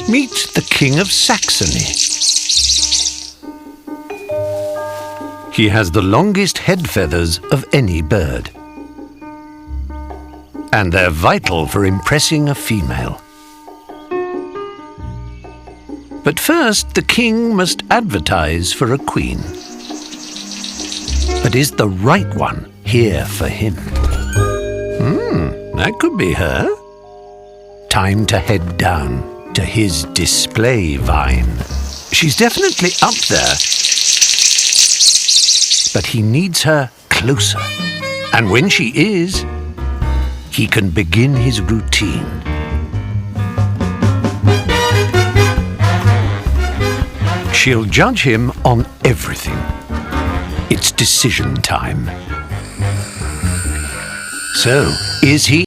Meet the King of Saxony. He has the longest head feathers of any bird. And they're vital for impressing a female. But first, the king must advertise for a queen. But is the right one here for him? That could be her. Time to head down to his display vine. She's definitely up there. But he needs her closer. And when she is, he can begin his routine. She'll judge him on everything. It's decision time. So, is he